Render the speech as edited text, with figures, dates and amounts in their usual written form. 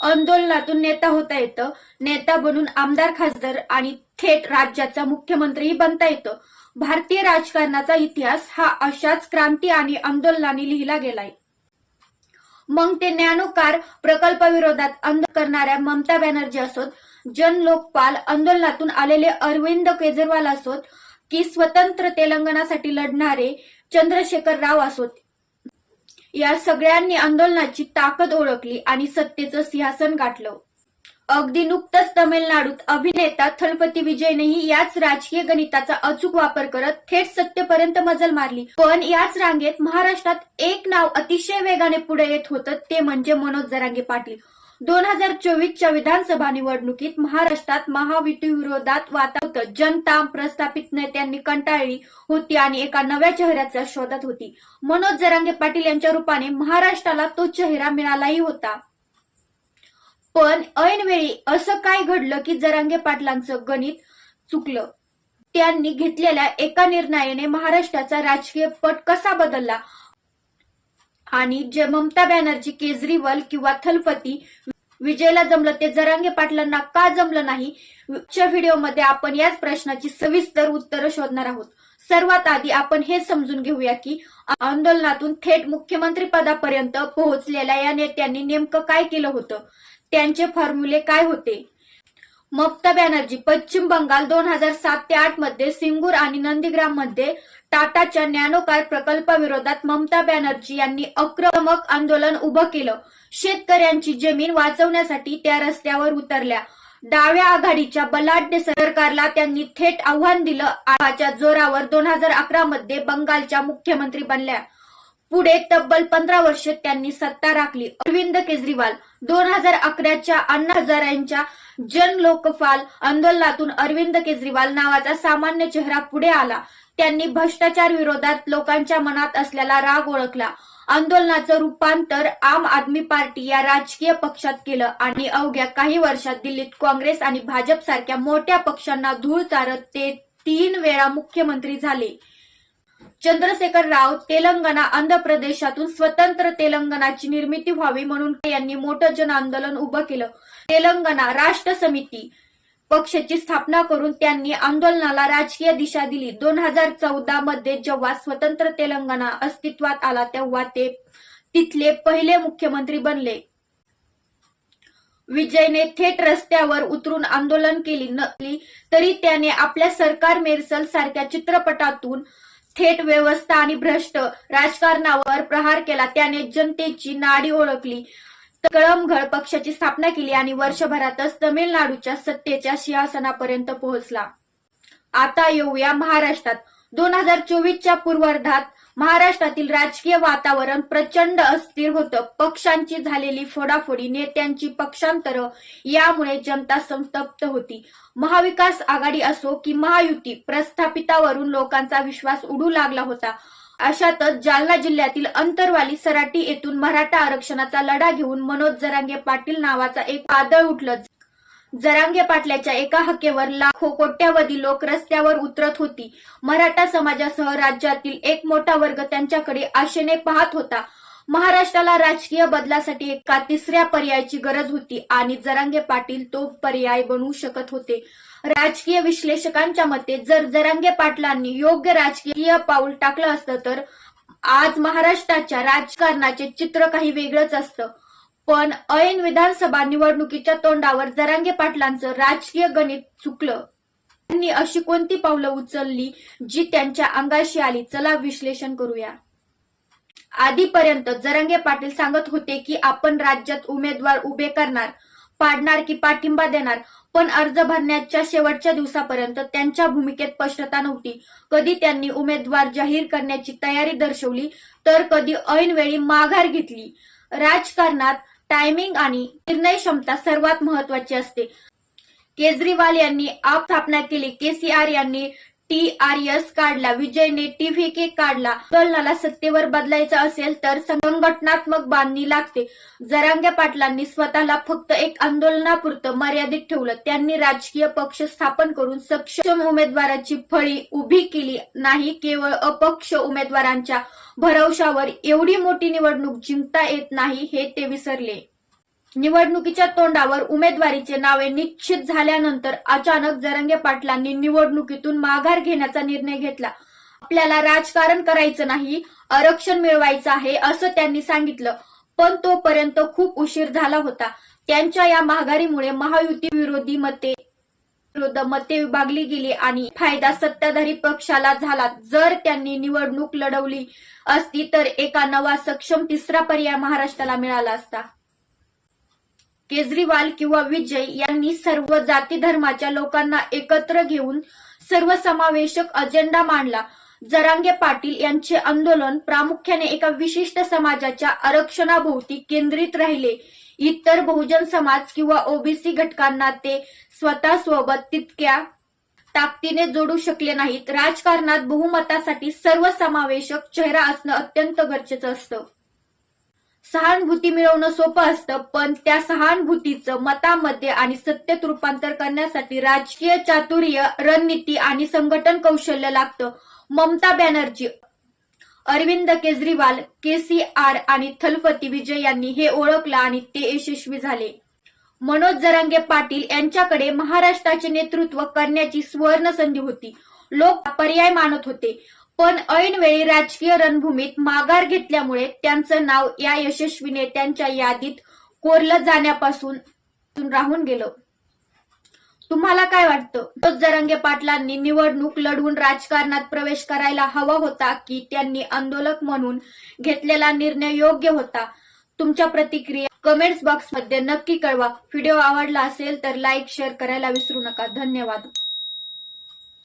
आंदोलनातून नेता होता येतं, नेता बनून आमदार खासदार आणि थेट राज्याचा मुख्यमंत्रीही बनता येतं. भारतीय राजकारणाचा इतिहास हा अशाच क्रांती आणि आंदोलनांनी लिहिला गेलाय. मग ते ज्ञानोकार प्रकल्पाविरोधात आंदोलन करणाऱ्या ममता बॅनर्जी असोत, जन लोकपाल आंदोलनातून आलेले अरविंद केजरीवाल असोत की स्वतंत्र तेलंगणासाठी लढणारे चंद्रशेखर राव असोत, या सगळ्यांनी आंदोलनाची ताकद ओळखली आणि सत्तेचं सिंहासन गाठलं. अगदी नुकतंच तमिळनाडूत अभिनेता थलपती विजयनेही याच राजकीय गणिताचा अचूक वापर करत थेट सत्तेपर्यंत मजल मारली. पण याच रांगेत महाराष्ट्रात एक नाव अतिशय वेगाने पुढे येत होतं, ते म्हणजे मनोज जरांगे पाटील. 2024च्या विधानसभा निवडणुकीत महाराष्ट्रात महायुतीविरोधात वातावरण होतं. जनता प्रस्थापित नेत्यांनी कंटाळली होती आणि एका नव्या चेहऱ्याच्या शोधात होती. मनोज जरांगे पाटील यांच्या रूपाने महाराष्ट्राला तो चेहरा मिळालाही होता. पण ऐनवेळी असं काय घडलं की जरांगे पाटलांचं गणित चुकलं. त्यांनी घेतलेल्या एका निर्णयाने महाराष्ट्राचा राजकीय पट कसा बदलला आणि जे ममता बॅनर्जी, केजरीवाल किंवा थलपती विजयला जमलं ते जरांगे पाटलांना का जमलं नाही. आजच्या व्हिडिओमध्ये आपण याच प्रश्नाची सविस्तर उत्तरं शोधणार आहोत. सर्वात आधी आपण हे समजून घेऊया की आंदोलनातून थेट मुख्यमंत्री पदापर्यंत पोहोचलेल्या या नेत्यांनी नेमकं काय केलं होतं, त्यांचे फॉर्म्युले काय होते. ममता बॅनर्जी पश्चिम बंगाल 2007 ते 8 मध्ये सिंगूर आणि नंदीग्राम मध्ये टाटाच्या ज्ञानोकार प्रकल्पाविरोधात ममता बॅनर्जी यांनी आक्रमक आंदोलन उभं केलं. शेतकऱ्यांची जमीन वाचवण्यासाठी त्या रस्त्यावर उतरल्या. डाव्या आघाडीच्या बलाढ्य सरकारला त्यांनी थेट आव्हान दिलं. आवाच्या जोरावर 2011 मध्ये बंगालच्या मुख्यमंत्री बनल्या. पुढे तब्बल 15 वर्षे त्यांनी सत्ता राखली. अरविंद केजरीवाल 2011च्या अण्णा हजारेंच्या जन लोकपाल आंदोलनातून अरविंद केजरीवाल नावाचा सामान्य चेहरा पुढे आला. त्यांनी भ्रष्टाचार विरोधात लोकांच्या मनात असलेला राग ओळखला. आंदोलनाचं रूपांतर आम आदमी पार्टी या राजकीय पक्षात केलं आणि अवघ्या काही वर्षात दिल्लीत काँग्रेस आणि भाजप सारख्या मोठ्या पक्षांना धूळ चारत ते 3 वेळा मुख्यमंत्री झाले. चंद्रशेखर राव तेलंगणा आंध्र प्रदेशातून स्वतंत्र तेलंगणाची निर्मिती व्हावी म्हणून यांनी मोठं जन आंदोलन उभं केलं. तेलंगणा राष्ट्र समिती पक्षाची स्थापना करून त्यांनी आंदोलनाला राजकीय दिशा दिली. 2014 मध्ये जेव्हा स्वतंत्र तेलंगणा अस्तित्वात आला तेव्हा ते तिथले पहिले मुख्यमंत्री बनले. विजयने थेट रस्त्यावर उतरून आंदोलन केली तरी त्याने आपल्या सरकार मेरसल सारख्या चित्रपटातून थेट व्यवस्था आणि भ्रष्ट राजकारणावर प्रहार केला. त्याने जनतेची नाडी ओळखली, कळमघळ पक्षाची स्थापना केली आणि वर्षभरातच तमिळनाडूच्या सत्तेच्या सिंहासनापर्यंत पोहोचला. आता येऊया महाराष्ट्रात. 2024च्या पूर्वार्धात महाराष्ट्रातील राजकीय वातावरण प्रचंड अस्थिर होतं. पक्षांची झालेली फोडाफोडी, नेत्यांची पक्षांतरं यामुळे जनता संतप्त होती. महाविकास आघाडी असो की महायुती, प्रस्थापितावरून लोकांचा विश्वास उडू लागला होता. अशातच जालना जिल्ह्यातील अंतरवाली सराटी येथून मराठा आरक्षणाचा लढा घेऊन मनोज जरांगे पाटील नावाचा एक वादळ उठलं. जरांगे पाटलाच्या एका हाकेवर लाखो कोट्यावधी लोक रस्त्यावर उतरत होती. मराठा समाजासह राज्यातील एक मोठा वर्ग त्यांच्याकडे आशेने पाहत होता. महाराष्ट्राला राजकीय बदलासाठी एका तिसऱ्या पर्यायाची गरज होती आणि जरांगे पाटील तो पर्याय बनवू शकत होते. राजकीय विश्लेषकांच्या मते जर जरांगे पाटलांनी योग्य राजकीय पाऊल टाकलं असतं तर आज महाराष्ट्राच्या राजकारणाचे चित्र काही वेगळंच असतं. पण ऐन विधानसभा निवडणुकीच्या तोंडावर जरांगे पाटलांचं राजकीय गणित चुकलं. त्यांनी अशी कोणती पावलं उचलली जी त्यांच्या अंगाशी आली? चला विश्लेषण करूया. आधीपर्यंत जरांगे पाटील सांगत होते की आपण राज्यात उमेदवार उभे करणार, पाडणार की पाठिंबा देणार. पण अर्ज भरण्याच्या शेवटच्या दिवसापर्यंत त्यांच्या भूमिकेत स्पष्टता नव्हती. कधी त्यांनी उमेदवार जाहीर करण्याची तयारी दर्शवली तर कधी ऐनवेळी माघार घेतली. राजकारणात टायमिंग आणि निर्णय क्षमता सर्वात महत्वाची असते. केजरीवाल यांनी आप स्थापना केली, केसीआर यांनी TRS काढला, विजयने TVK काढला. आंदोलनाला सत्तेवर बदलायचं असेल तर संघटनात्मक बांधणी लागते. जरांगे पाटलांनी स्वतःला फक्त एक आंदोलनापुरतं मर्यादित ठेवलं. त्यांनी राजकीय पक्ष स्थापन करून सक्षम उमेदवाराची फळी उभी केली नाही. केवळ अपक्ष उमेदवारांच्या भरवशावर एवढी मोठी निवडणूक जिंकता येत नाही हे ते विसरले. निवडणुकीच्या तोंडावर उमेदवारीचे नावे निश्चित झाल्यानंतर अचानक जरांगे पाटलांनी निवडणुकीतून माघार घेण्याचा निर्णय घेतला. आपल्याला राजकारण करायचं नाही, आरक्षण मिळवायचं आहे असं त्यांनी सांगितलं. पण तोपर्यंत खूप उशीर झाला होता. त्यांच्या या माघारीमुळे महायुती विरोधी मते विभागली गेली आणि फायदा सत्ताधारी पक्षाला झाला. जर त्यांनी निवडणूक लढवली असती तर एका नवा सक्षम तिसरा पर्याय महाराष्ट्राला मिळाला असता. केजरीवाल किंवा विजय यांनी सर्व जाती धर्माच्या लोकांना एकत्र घेऊन सर्वसमावेशक अजेंडा मांडला. जरांगे पाटील यांचे आंदोलन प्रामुख्याने एका विशिष्ट समाजाच्या आरक्षणाभोवती केंद्रित राहिले. इतर बहुजन समाज किंवा ओबीसी घटकांना ते स्वतःसोबत तितक्या ताकदीने जोडू शकले नाहीत. राजकारणात बहुमतासाठी सर्वसमावेशक चेहरा असणं अत्यंत गरजेचं असतं. सहानुभूती मिळवणं सोपं असतं, पण त्या सहानुभूतीचं मतामध्ये आणि सत्तेत रूपांतर करण्यासाठी राजकीय चातुर्य, रणनीती आणि संघटन कौशल्य लागतं. ममता बॅनर्जी, अरविंद केजरीवाल, केसीआर आणि थलपती विजय यांनी हे ओळखलं आणि ते यशस्वी झाले. मनोज जरांगे पाटील यांच्याकडे महाराष्ट्राचे नेतृत्व करण्याची सुवर्ण संधी होती. लोक पर्याय मानत होते, पण ऐनवेळी राजकीय रणभूमीत माघार घेतल्यामुळे त्यांचं नाव या यशस्वी नेत्यांच्या यादीत कोरलं जाण्यापासून राहून गेलं. तुम्हाला काय वाटतं? मनोज जरांगे पाटलांनी निवडणूक लढवून राजकारणात प्रवेश करायला हवा होता की त्यांनी आंदोलक म्हणून घेतलेला निर्णय योग्य होता? तुमच्या प्रतिक्रिया कमेंट्स बॉक्समध्ये नक्की कळवा. व्हिडिओ आवडला असेल तर लाईक, शेअर करायला विसरू नका. धन्यवाद.